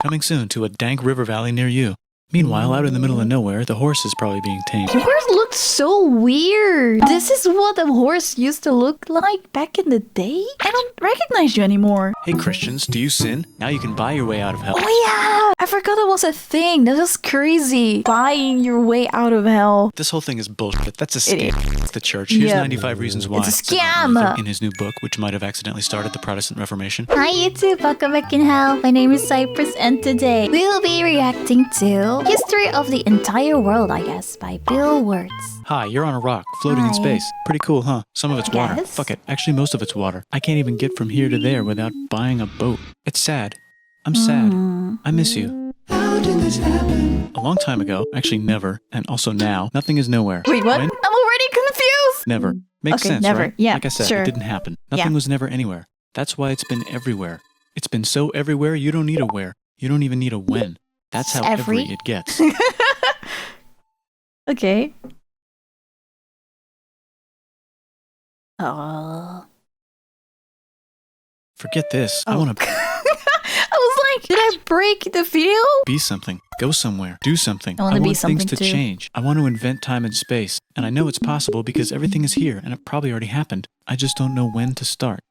Coming soon to a dank river valley near you. Meanwhile, out in the middle of nowhere, the horse is probably being tamed. Horse looked so weird. This is what a horse used to look like back in the day? I don't recognize you anymore. Hey Christians, do you sin? Now you can buy your way out of hell. Oh yeah! I forgot that was a thing. That was crazy. Buying your way out of hell. This whole thing is bullshit. That's a It scam. It's the church. Here's 95 reasons why. It's a said Martin scam. Luther in his new book, which might have accidentally started the Protestant Reformation. Hi YouTube, welcome back in hell. My name is Cypress and today we will be reacting to History of the Entire World, I guess, by billwurtz. Hi, you're on a rock, floating in Hi. space. Pretty cool, huh? Some of it's water. Yes. Fuck it. Actually, most of it's water. I can't even get from here to there without buying a boat. It's sad. I'm sad. I miss you. How did this happen? A long time ago, actually never, and also now, nothing is nowhere. Wait, what? When? I'm already confused. Never. Makes Okay, sense, never. right? Yeah, like I said, sure. it didn't happen. Nothing Yeah. was never anywhere. That's why it's been everywhere. It's been so everywhere, you don't need a where. You don't even need a when. That's how every it gets. Okay. Oh. Forget this. I Oh. want to I was like, did I break the video? be something. Go somewhere. Do something. I wanna be want things something to too. change. I want to invent time and space. And I know it's possible because everything is here and it probably already happened. I just don't know when to start.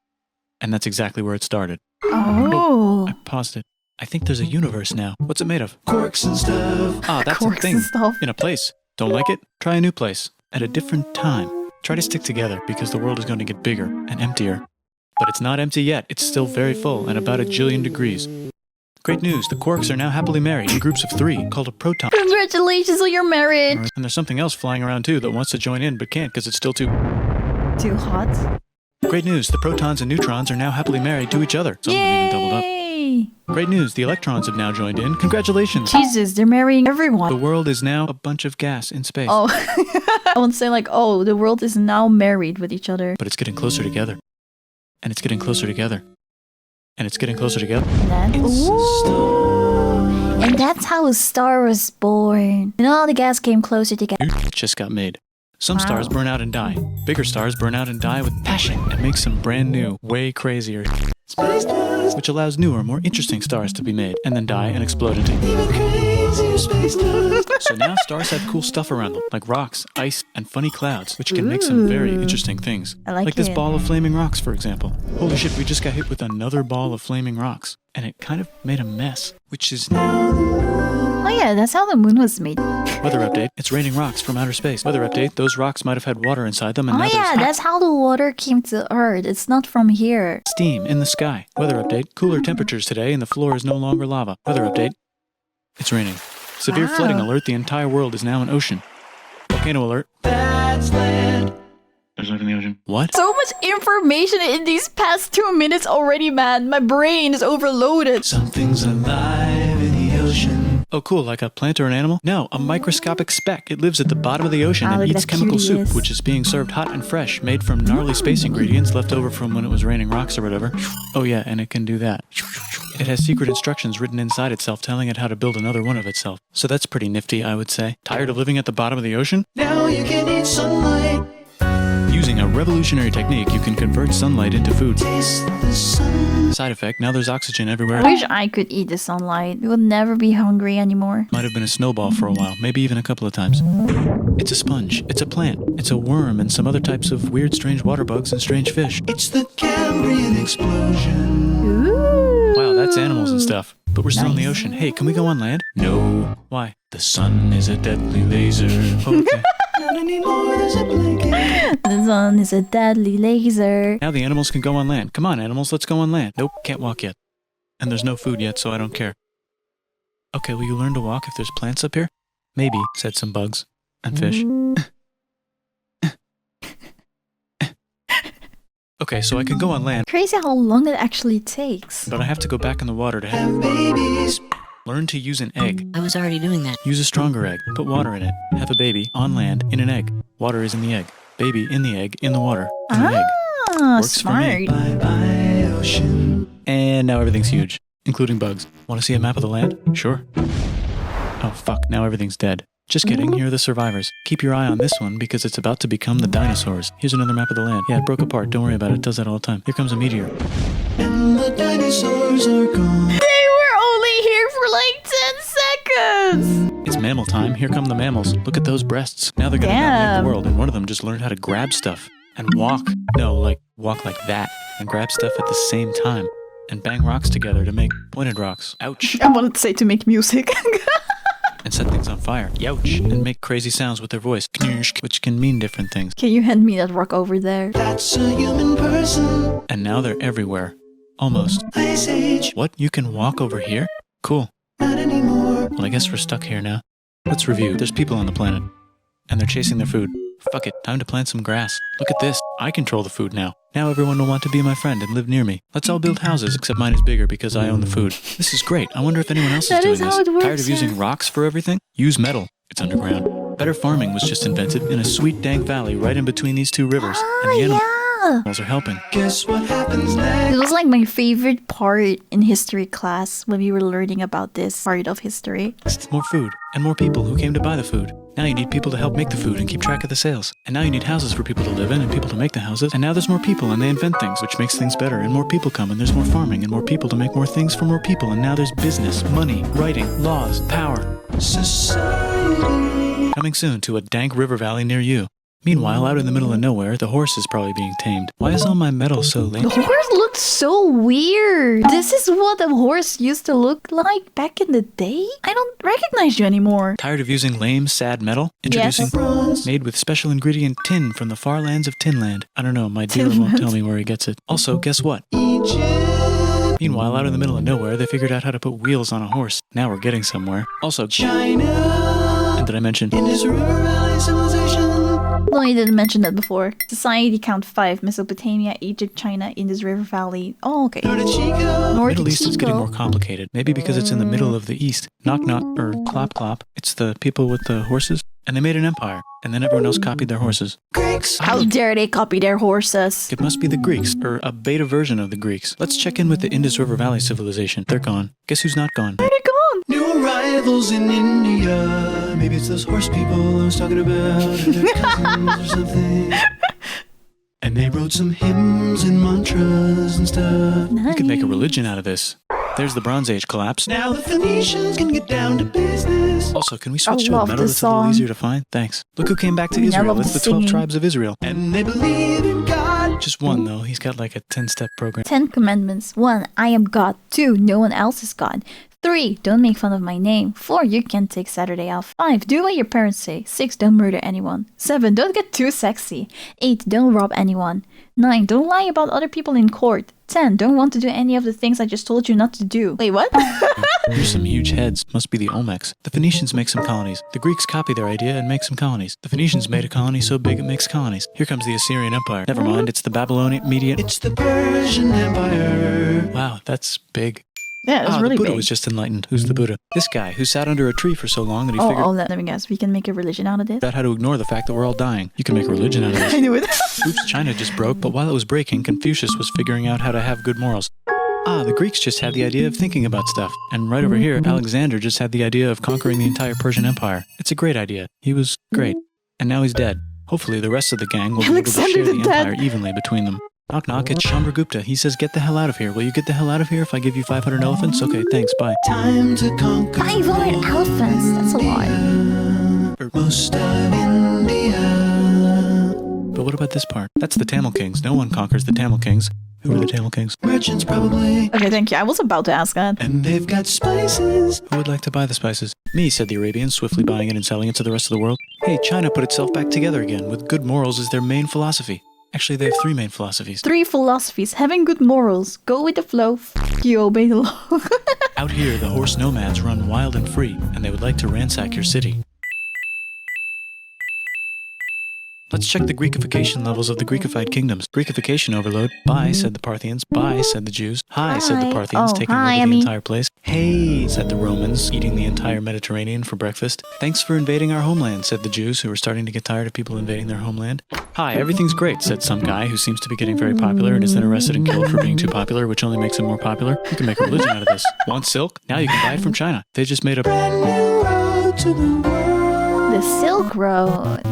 And that's exactly where it started. Oh. I paused it. I think there's a universe now. What's it made of? Corks and stuff. Ah, that's a Corks thing. and stuff. In a place. Don't like it? Try a new place. At a different time. Try to stick together because the world is going to get bigger and emptier. But it's not empty yet. It's still very full and about 1 jillion degrees. Great news. The quarks are now happily married in groups of 3 called a proton. Congratulations on your marriage. And there's something else flying around too that wants to join in but can't because it's still too... Too hot. Great news. The protons and neutrons are now happily married to each other. Some of them even doubled up. Yay! Great news. The electrons have now joined in. Congratulations. Jesus, they're marrying The everyone. world is now a bunch of gas in space. Oh. I won't say like, oh, the world is now married with each other. But it's getting closer together. And it's getting closer together. And it's getting closer together. And then, ooh. And that's how a star was born. And all the gas came closer together. It just got made. Some Wow. stars burn out and die. Bigger stars burn out and die with passion and make some brand new, way crazier space dust, which allows newer, more interesting stars to be made and then die and explode into even crazier space dust. So now stars have cool stuff around them, like rocks, ice, and funny clouds, which can make some very Ooh. interesting things. I like this it. ball of flaming rocks, for example. Holy shit, we just got hit with another ball of flaming rocks, and it kind of made a mess, which is now... Oh yeah, that's how the moon was made. Weather update, it's raining rocks from outer space. Weather update, those rocks might have had water inside them and Oh now yeah, there's that's how the water came to Earth. It's not from here. steam in the sky. Weather update, cooler temperatures today and the floor is no longer lava. Weather update, it's raining. Severe Wow. flooding alert, the entire world is now an ocean. Volcano alert. That's land. There's life in the ocean. What? So much information in these past 2 minutes already, man. My brain is overloaded. Something's alive in the ocean. Oh cool, like a plant or an animal? No, a microscopic speck. It lives at the bottom of the ocean Ah, and look at eats that chemical soup, curious. which is being served hot and fresh, made from gnarly space ingredients left over from when it was raining rocks or whatever. Oh yeah, and it can do that. It has secret instructions written inside itself telling it how to build another one of itself. So that's pretty nifty, I would say. Tired of living at the bottom of the ocean? Now you can eat sunlight. Using a revolutionary technique, you can convert sunlight into food. Taste the sun. Side effect, now there's oxygen everywhere. I wish I could eat the sunlight. We would never be hungry anymore. Might have been a snowball for a while, maybe even a couple of times. It's a sponge, it's a plant, it's a worm and some other types of weird strange water bugs and strange fish. It's the Cambrian explosion. Ooh. Wow, that's animals and stuff. But we're still in the Nice. ocean. Hey, can we go on land? No. Why? The sun is a deadly laser. Okay. Not anymore, there's a blanket. The sun is a deadly laser. Now the animals can go on land. Come on, animals, let's go on land. Nope, can't walk yet. And there's no food yet, so I don't care. Okay, will you learn to walk if there's plants up here? Maybe, said some bugs. And fish. Okay, so I can go on land, Crazy how long it actually takes. but I have to go back in the water to have babies. Learn to use an egg. I was already doing that. Use a stronger egg. Put water in it. Have a baby on land in an egg. Water is in the egg. Baby in the egg, in the water, in the egg. Ah, Works for me. smart. Bye-bye, ocean. And now everything's huge, including bugs. Want to see a map of the land? Sure. Oh fuck, now everything's dead. Just kidding, here are the survivors. Keep your eye on this one because it's about to become the dinosaurs. Here's another map of the land. Yeah, it broke apart, don't worry about it, it does that all the time. Here comes a meteor. And the dinosaurs are gone. They were only here for mammal time. Here come the mammals. Look at those breasts. Now they're gonna dominate the world, and one of them just learned how to grab stuff and walk. No, like walk like that and grab stuff at the same time and bang rocks together to make pointed rocks. Ouch. I wanted to say to make music. And set things on fire. Youch. And make crazy sounds with their voice, which can mean different things. Can you hand me that rock over there? That's a human person. And now they're everywhere. Almost. Ice Age. What? You can walk over here? Cool. Not anymore. Well, I guess we're stuck here now. Let's review. There's people on the planet. And they're chasing their food. Fuck it. Time to plant some grass. Look at this. I control the food now. Now everyone will want to be my friend and live near me. Let's all build houses, except mine is bigger because I own the food. This is great. I wonder if anyone else is doing how this. it works, Tired of using rocks for everything? Use metal. It's underground. Better farming was just invented in a sweet dank valley right in between these two rivers. And the animals are helping. Guess what happens next? It was like my favorite part in history class when we were learning about this part of history. More food and more people who came to buy the food. Now you need people to help make the food and keep track of the sales. And now you need houses for people to live in and people to make the houses. And now there's more people and they invent things, which makes things better. And more people come and there's more farming and more people to make more things for more people. And now there's business, money, writing, laws, power. Society. Coming soon to a dank river valley near you. Meanwhile, out in the middle of nowhere, the horse is probably being tamed. Why is all my metal so lame? The horse looks so weird. This is what a horse used to look like back in the day? I don't recognize you anymore. Tired of using lame, sad metal? Introducing Bronze. made with special ingredient tin from the far lands of Tinland. I don't know, my dealer won't tell me where he gets it. Also, guess what? Egypt. Meanwhile, out in the middle of nowhere, they figured out how to put wheels on a horse. Now we're getting somewhere. Also, China. and did I mention? Indus River Valley Civilization. No, you didn't mention that before. Society count 5. Mesopotamia, Egypt, China, Indus River Valley. Oh, okay. North Chico. North Middle East is getting Chico. more complicated. Maybe because it's in the middle of the East. Knock knock, or clop clop. It's the people with the horses. And they made an empire. And then everyone else copied their horses. Greeks. How dare they copy their horses? It must be the Greeks, or a beta version of the Greeks. Let's check in with the Indus River Valley civilization. They're gone. Guess who's not gone? Where they gone? New arrivals in India. Maybe it's those horse people I was talking about, or their cousins or something. And they wrote some hymns and mantras and stuff. You could make a religion out of this. There's the Bronze Age collapse. Now the Phoenicians can get down to business. Also, can we switch to a love metal this that's a little song. easier to find? Thanks. Look who came back to I Israel. love It's the the 12 singing. tribes of Israel. And they believe in God. Just one, though. He's got like a 10-step program. 10 commandments. 1. I am God. 2. No one else is God. 3. Don't make fun of my name. 4. You can't take Saturday off. 5. Do what your parents say. 6. Don't murder anyone. 7. Don't get too sexy. 8. Don't rob anyone. 9. Don't lie about other people in court. 10. Don't want to do any of the things I just told you not to do. Wait, what? Here's some huge heads. Must be the Olmecs. The Phoenicians make some colonies. The Greeks copy their idea and make some colonies. The Phoenicians made a colony so big it makes colonies. Here comes the Assyrian Empire. Never mind, it's the Babylonian Median. It's the Persian Empire. Wow, that's big. Yeah, it's really the Buddha big. was just enlightened. Who's the Buddha? This guy who sat under a tree for so long that he figured Let me guess. We can make a religion out of this? out how to ignore the fact that we're all dying. You can make a religion out of this. I knew it. Oops, China just broke, but while it was breaking, Confucius was figuring out how to have good morals. The Greeks just had the idea of thinking about stuff. And right over here, Alexander just had the idea of conquering the entire Persian Empire. It's a great idea. He was great. And now he's dead. Hopefully the rest of the gang will be able to share Alexander the the Dead. empire evenly between them. Knock knock, it's Chandragupta. He says, get the hell out of here. Will you get the hell out of here if I give you 500 elephants? Okay, thanks, bye. Time to conquer 500 elephants. That's a lot. Or- most of India. But what about this part? That's the Tamil Kings. No one conquers the Tamil Kings. Who are the Tamil Kings? Merchants probably. Okay, thank you. I was about to ask that. And they've got spices. Who would like to buy the spices? Me, said the Arabians, swiftly buying it and selling it to the rest of the world. Hey, China put itself back together again, with good morals as their main philosophy. Actually, they have 3 main philosophies. 3 philosophies. Having good morals. Go with the flow. You obey the law. Out here, the horse nomads run wild and free, and they would like to ransack your city. Let's check the Greekification levels of the Greekified kingdoms. Greekification overload. Bye, said the Parthians. Bye, said the Jews. Hi, said the Hi. Parthians, Oh, taking hi, over I the mean- entire place. Hey, said the Romans, eating the entire Mediterranean for breakfast. Thanks for invading our homeland, said the Jews, who were starting to get tired of people invading their homeland. Hi, everything's great, said some guy who seems to be getting very popular and is then arrested and killed for being too popular, which only makes him more popular. You can make a religion out of this. Want silk? Now you can buy it from China. They just made a... Brand new road to the world. The Silk Road.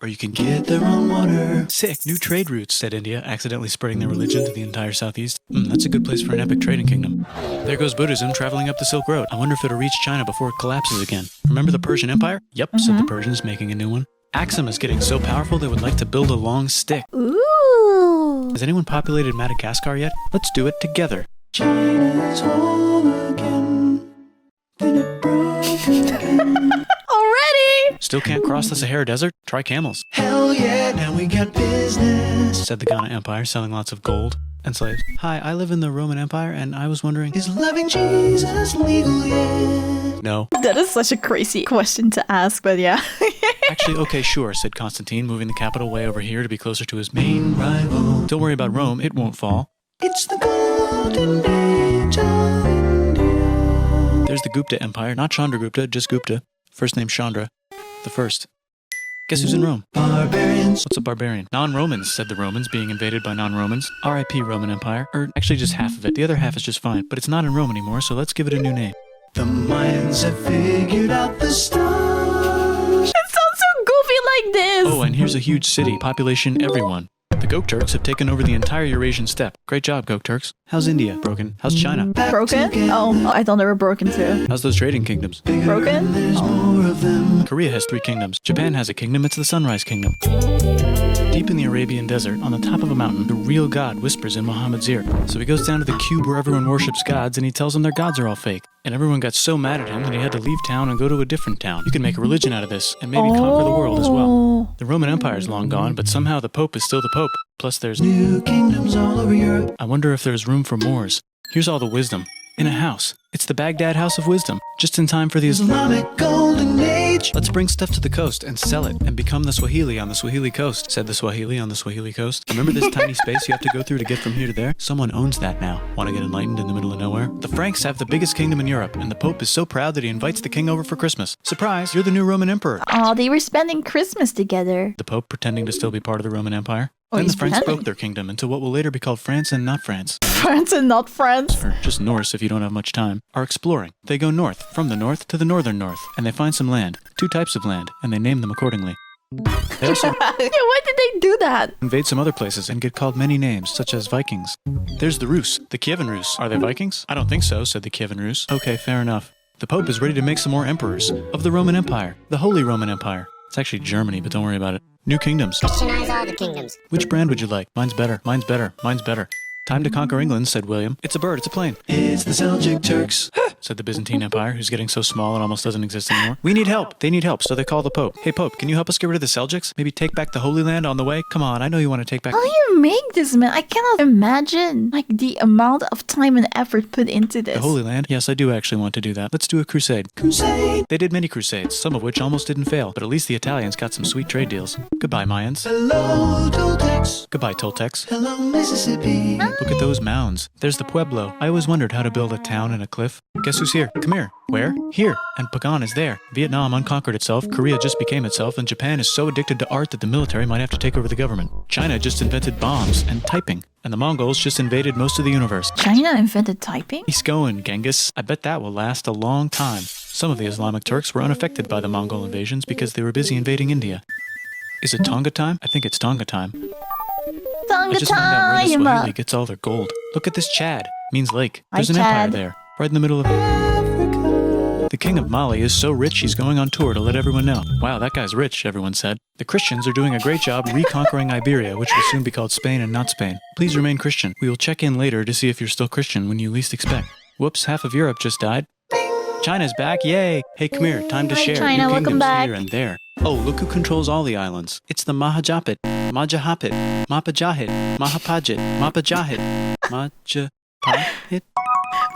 or you can get their own water. Sick, new trade routes, said India, accidentally spreading their religion to the entire southeast. That's a good place for an epic trading kingdom. There goes Buddhism traveling up the Silk Road. I wonder if it'll reach China before it collapses again. Remember the Persian Empire? Yep, said the Persians, making a new one. Axum is getting so powerful they would like to build a long stick. Ooh. Has anyone populated Madagascar yet? Let's do it together. China's home again. Then it broke again. Already? Still can't cross the Sahara Desert? Try camels, Hell yeah, now we got business. said the Ghana Empire, selling lots of gold and slaves. Hi, I live in the Roman Empire, and I was wondering... Is loving Jesus legal yet? No. That is such a crazy question to ask, but yeah. Actually, okay, sure, said Constantine, moving the capital way over here to be closer to his main rival. Don't worry about Rome, it won't fall. It's the golden age of India. There's the Gupta Empire, not Chandragupta, just Gupta. First name Chandra. The first. Guess who's in Rome? Barbarians. What's a barbarian? Non-Romans, said the Romans, being invaded by non-Romans. R.I.P. Roman Empire. Or actually just half of it. The other half is just fine. But it's not in Rome anymore, so let's give it a new name. The Mayans have figured out the stars. It sounds so goofy like this. Oh, and here's a huge city. Population everyone. The Gok Turks have taken over the entire Eurasian steppe. Great job, Gok Turks. How's India? Broken. How's China? Broken? Oh, I thought they were broken too. How's those trading kingdoms? Broken? There's Oh. more of them. Korea has 3 kingdoms. Japan has a kingdom. It's the Sunrise Kingdom. Deep in the Arabian desert, on the top of a mountain, the real God whispers in Muhammad's ear. So he goes down to the cube where everyone worships gods, and he tells them their gods are all fake. And everyone got so mad at him that he had to leave town and go to a different town. You can make a religion out of this, and maybe conquer the world as well. Oh. The Roman Empire is long gone, but somehow the Pope is still the Pope. Plus there's... New kingdoms all over Europe. I wonder if there's room for Moors. Here's all the wisdom. In a house. It's the Baghdad House of Wisdom. Just in time for the Islamic golden age. Let's bring stuff to the coast and sell it and become the Swahili on the Swahili coast, said the Swahili on the Swahili coast. Remember this tiny space you have to go through to get from here to there? Someone owns that now. Want to get enlightened in the middle of nowhere? The Franks have the biggest kingdom in Europe, and the Pope is so proud that he invites the king over for Christmas. Surprise, you're the new Roman emperor. Oh, they were spending Christmas together. The Pope pretending to still be part of the Roman Empire. Oh, Then he's the Franks pretending. broke their kingdom into what will later be called France and not France. France and not France. Or just Norse if you don't have much time, are exploring. They go north, from the north to the northern north, and they find some land, 2 types of land, and they name them accordingly. They also Yeah, why did they do that? invade some other places and get called many names, such as Vikings. There's the Rus, the Kievan Rus. Are they Vikings? I don't think so, said the Kievan Rus. Okay, fair enough. The Pope is ready to make some more emperors of the Roman Empire, the Holy Roman Empire. It's actually Germany, but don't worry about it. New kingdoms. Christianize all the kingdoms. Which brand would you like? Mine's better, mine's better, mine's better. Time to conquer England, said William. It's a bird, it's a plane. It's the Seljuk Turks. Said the Byzantine Empire, who's getting so small it almost doesn't exist anymore. We need help. They need help, so they call the Pope. Hey, Pope, can you help us get rid of the Seljuks? Maybe take back the Holy Land on the way? Come on, I know you want to take back... How do you make this, man? I cannot imagine like the amount of time and effort put into this. The Holy Land? Yes, I do actually want to do that. Let's do a crusade. Crusade. They did many crusades, some of which almost didn't fail, but at least the Italians got some sweet trade deals. Goodbye, Mayans. Hello, Toltecs. Goodbye, Toltecs. Hello, Mississippi. Look at those mounds. There's the Pueblo. I always wondered how to build a town in a cliff. Guess who's here? Come here. Where? Here. And Pagan is there. Vietnam unconquered itself, Korea just became itself, and Japan is so addicted to art that the military might have to take over the government. China just invented bombs and typing, and the Mongols just invaded most of the universe. China invented typing? He's going, Genghis. I bet that will last a long time. Some of the Islamic Turks were unaffected by the Mongol invasions because they were busy invading India. Is it Tonga time? I think it's Tonga time. I Tonga just found out where the Swahili time! gets all their gold. Look at this Chad. Means lake. Hi, There's an empire Chad. there, right in the middle of Africa. The king of Mali is so rich he's going on tour to let everyone know. Wow, that guy's rich, everyone said. The Christians are doing a great job reconquering Iberia, which will soon be called Spain and not Spain. Please remain Christian. We will check in later to see if you're still Christian when you least expect. Whoops, half of Europe just died. China's back, yay! Hey, come here, time to Hi, share. China, New welcome kingdoms back. here and there. Oh, look who controls all the islands. It's the Mahajapit, Majahapit, Mapajahit, Mahapajit, Mapajahit, Majapahit.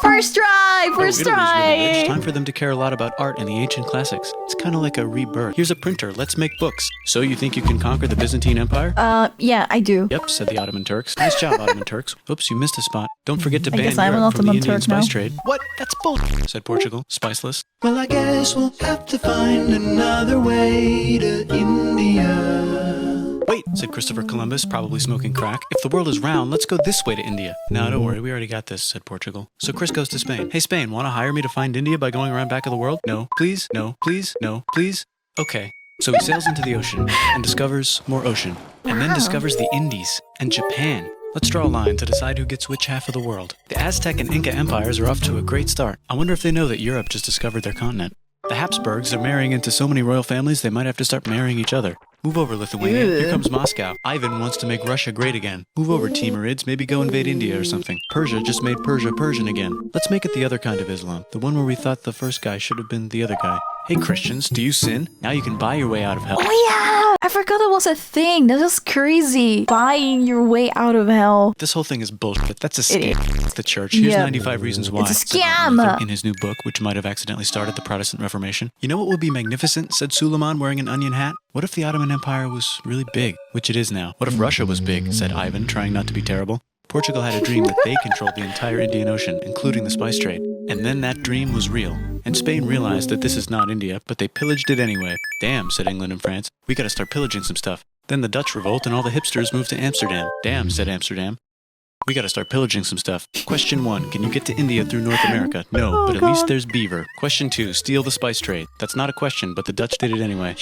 First try! First Italy's really rich. try! Time for them to care a lot about art and the ancient classics. It's kind of like a rebirth. Here's a printer. Let's make books. So you think you can conquer the Byzantine Empire? Yeah, I do. Yep, said the Ottoman Turks. Nice job, Ottoman Turks. Oops, you missed a spot. Don't forget to I ban guess I'm an Europe from the Ottoman Indian Turk now. spice trade. What? That's bull, said Portugal, spiceless. Well, I guess we'll have to find another way to India. Wait, said Christopher Columbus, probably smoking crack. If the world is round, let's go this way to India. No, don't worry, we already got this, said Portugal. So Chris goes to Spain. Hey, Spain, want to hire me to find India by going around back of the world? No, please, no, please, no, please. Okay. So he sails into the ocean and discovers more ocean, and then discovers the Indies and Japan. Let's draw a line to decide who gets which half of the world. The Aztec and Inca empires are off to a great start. I wonder if they know that Europe just discovered their continent. The Habsburgs are marrying into so many royal families they might have to start marrying each other. Move over, Lithuania. Here comes Moscow. Ivan wants to make Russia great again. Move over, Timurids. Maybe go invade India or something. Persia just made Persia Persian again. Let's make it the other kind of Islam. The one where we thought the first guy should have been the other guy. Hey Christians, do you sin? Now you can buy your way out of hell. Oh yeah! I forgot that was a thing. That was crazy. Buying your way out of hell. This whole thing is bullshit. That's a scam. The church. Here's 95 reasons why. It's a said Martin scam. Luther in his new book, which might have accidentally started the Protestant Reformation. You know what would be magnificent? Said Suleiman wearing an onion hat. What if the Ottoman Empire was really big? Which it is now. What if Russia was big? Said Ivan, trying not to be terrible. Portugal had a dream that they controlled the entire Indian Ocean, including the spice trade. And then that dream was real. And Spain realized that this is not India, but they pillaged it anyway. Damn, said England and France. We gotta start pillaging some stuff. Then the Dutch revolt and all the hipsters moved to Amsterdam. Damn, said Amsterdam. We gotta start pillaging some stuff. Question 1, can you get to India through North America? No, but at least there's beaver. Question 2, steal the spice trade. That's not a question, but the Dutch did it anyway.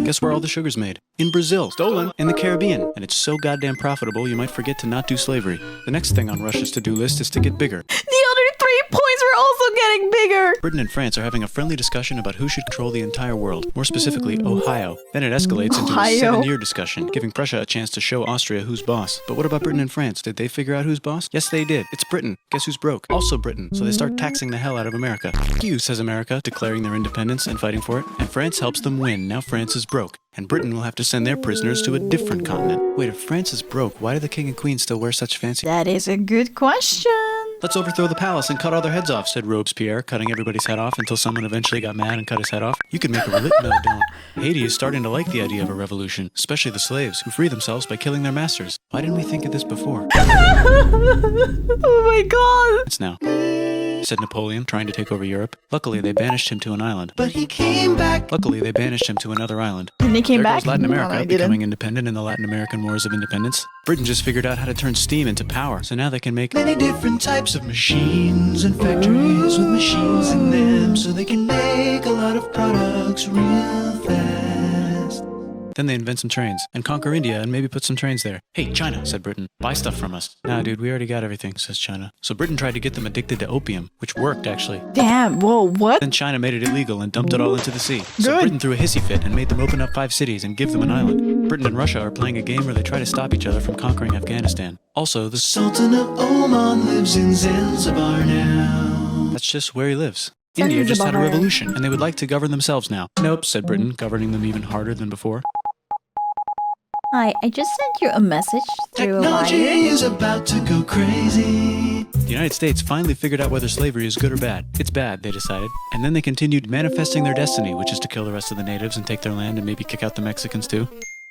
Guess where all the sugar's made? In Brazil. Stolen. In the Caribbean. And it's so goddamn profitable you might forget to not do slavery. The next thing on Russia's to-do list is to get bigger. The other 3 points were also getting bigger. Britain and France are having a friendly discussion about who should control the entire world, more specifically, Ohio. Then it escalates into a 7-year discussion, giving Prussia a chance to show Austria who's boss. But what about Britain and France? Did they figure out who's boss? Yes, they did. It's Britain. Guess who's broke? Also Britain. So they start taxing the hell out of America. F you, says America, declaring their independence and fighting for it. And France helps them win. Now France is broke. And Britain will have to send their prisoners to a different continent. Wait, if France is broke, why do the king and queen still wear such fancy... That is a good question. Let's overthrow the palace and cut all their heads off, said Robespierre, cutting everybody's head off until someone eventually got mad and cut his head off. You could make a No, don't. Haiti is starting to like the idea of a revolution, especially the slaves, who free themselves by killing their masters. Why didn't we think of this before? Oh my god. It's now, said Napoleon, trying to take over Europe. Luckily, they banished him to an island. But he came back. Luckily, they banished him to another island. And they came There back? goes Latin America, No, they becoming didn't. independent in the Latin American Wars of Independence. Britain just figured out how to turn steam into power, so now they can make Many different types of machines and factories with machines in them, so they can make a lot of products real fast. Then they invent some trains, and conquer India and maybe put some trains there. Hey, China, said Britain, buy stuff from us. Nah, dude, we already got everything, says China. So Britain tried to get them addicted to opium, which worked, actually. Damn, whoa, what? Then China made it illegal and dumped it all into the sea. So Good. Britain threw a hissy fit and made them open up 5 cities and give them an island. Britain and Russia are playing a game where they try to stop each other from conquering Afghanistan. Also, the Sultan of Oman lives in Zanzibar now. that's just where he lives. India just had a Zanzibar. revolution, and they would like to govern themselves now. Nope, said Britain, governing them even harder than before. Hi, I just sent you a message through a Technology wire. is about to go crazy. The United States finally figured out whether slavery is good or bad. It's bad, they decided. And then they continued manifesting their destiny, which is to kill the rest of the natives and take their land and maybe kick out the Mexicans too.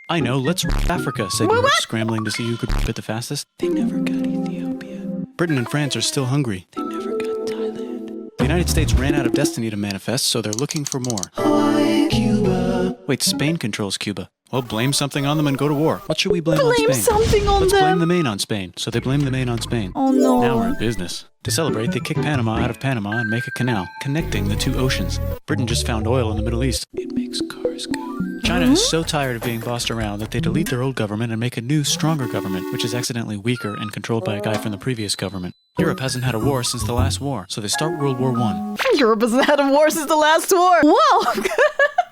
I know, let's rip Africa, said Europe, scrambling to see who could rip it the fastest. They never got Ethiopia. Britain and France are still hungry. They never got Thailand. The United States ran out of destiny to manifest, so they're looking for more. Hawaii, Cuba. Wait, Spain controls Cuba. Well, blame something on them and go to war. What should we blame on Blame Spain? something on Let's blame them. the Maine on Spain. So they blame the Maine on Spain. Oh no. Now we're in business. To celebrate, they kick Panama out of Panama and make a canal, connecting the 2 oceans. Britain just found oil in the Middle East. It makes cars go. China is so tired of being bossed around that they delete their old government and make a new, stronger government, which is accidentally weaker and controlled by a guy from the previous government. Europe hasn't had a war since the last war, so they start World War I. Europe hasn't had a war since the last war. Whoa.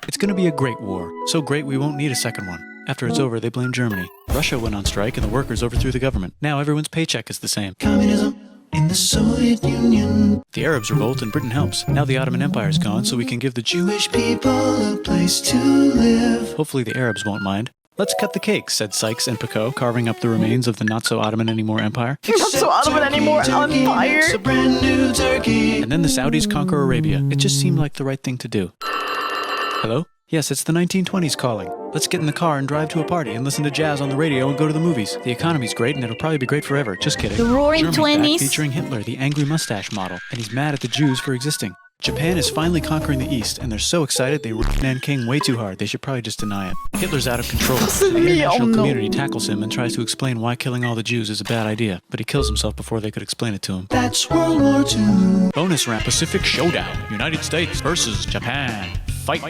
It's gonna be a great war. So great we won't need a second one. After it's over, they blame Germany. Russia went on strike and the workers overthrew the government. Now everyone's paycheck is the same. Communism in the Soviet Union. The Arabs revolt and Britain helps. Now the Ottoman Empire's gone, so we can give the Jewish people a place to live. Hopefully the Arabs won't mind. Let's cut the cake, said Sykes and Picot, carving up the remains of the not-so-Ottoman-anymore empire. You're not so Ottoman anymore, Empire. It's a brand new turkey. And then the Saudis conquer Arabia. It just seemed like the right thing to do. Hello? Yes, it's the 1920s calling. Let's get in the car and drive to a party and listen to jazz on the radio and go to the movies. The economy's great and it'll probably be great forever. Just kidding. The Roaring Germany's Twenties. back, featuring Hitler, the angry mustache model, and he's mad at the Jews for existing. Japan is finally conquering the East, and they're so excited they ripped Nanking way too hard. They should probably just deny it. Hitler's out of control. So the international community tackles him and tries to explain why killing all the Jews is a bad idea, but he kills himself before they could explain it to him. That's World War II. Bonus round: Pacific Showdown. United States versus Japan. Fight.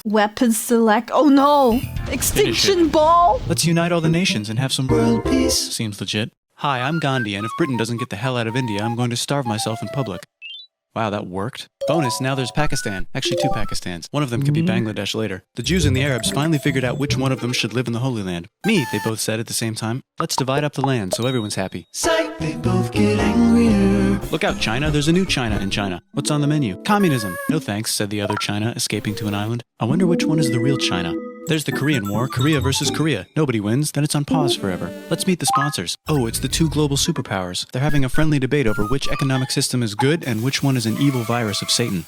Weapons select. Oh no! Extinction ball! Let's unite all the nations and have some World peace. Seems legit. Hi, I'm Gandhi, and if Britain doesn't get the hell out of India, I'm going to starve myself in public. Wow, that worked. Bonus, now there's Pakistan. Actually, 2 Pakistans. One of them could be Bangladesh later. The Jews and the Arabs finally figured out which one of them should live in the Holy Land. Me, they both said at the same time. Let's divide up the land so everyone's happy. Psych, they both get angrier. Look out, China. There's a new China in China. What's on the menu? Communism. No thanks, said the other China, escaping to an island. I wonder which one is the real China. There's the Korean War, Korea versus Korea. Nobody wins, then it's on pause forever. Let's meet the sponsors. Oh, it's the 2 global superpowers. They're having a friendly debate over which economic system is good and which one is an evil virus of Satan.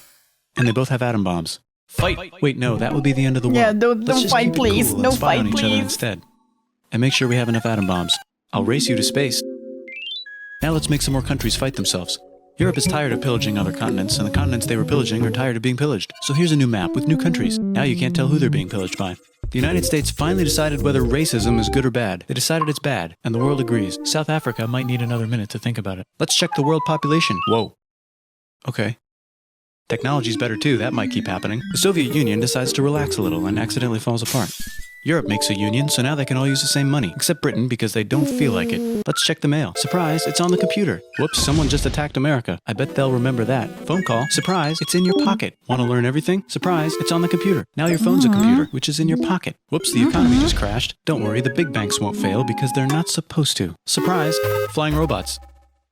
And they both have atom bombs. Fight! Wait, no, that would be the end of the world. Yeah, don't Let's just fight, keep it please. cool No and spy fight, on each other please. instead. And make sure we have enough atom bombs. I'll race you to space. Now let's make some more countries fight themselves. Europe is tired of pillaging other continents, and the continents they were pillaging are tired of being pillaged. So here's a new map with new countries. Now you can't tell who they're being pillaged by. The United States finally decided whether racism is good or bad. They decided it's bad, and the world agrees. South Africa might need another minute to think about it. Let's check the world population. Whoa. Okay. Technology's better too, that might keep happening. The Soviet Union decides to relax a little and accidentally falls apart. Europe makes a union, so now they can all use the same money, except Britain because they don't feel like it. Let's check the mail. Surprise, it's on the computer. Whoops, someone just attacked America. I bet they'll remember that. Phone call. Surprise, it's in your pocket. Want to learn everything? Surprise, it's on the computer. Now your phone's a computer, which is in your pocket. Whoops, the economy just crashed. Don't worry, the big banks won't fail because they're not supposed to. Surprise, flying robots.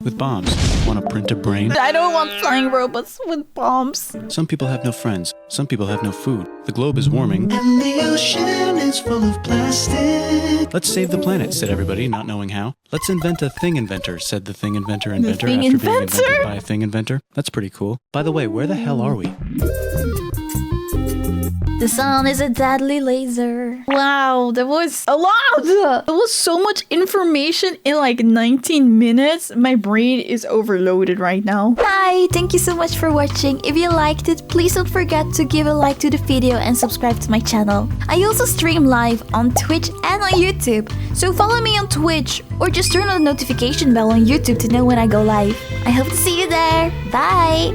With bombs. Want to print a brain? I don't want flying robots with bombs. Some people have no friends. Some people have no food. The globe is warming. And the ocean is full of plastic. Let's save the planet, said everybody, not knowing how. Let's invent a thing inventor, said the thing inventor thing after being inventor? invented by a thing inventor. That's pretty cool. By the way, where the hell are we? The sun is a deadly laser. Wow, that was a lot! There was so much information in like 19 minutes. My brain is overloaded right now. Hi, thank you so much for watching. If you liked it, please don't forget to give a like to the video and subscribe to my channel. I also stream live on Twitch and on YouTube, so follow me on Twitch or just turn on the notification bell on YouTube to know when I go live. I hope to see you there. Bye!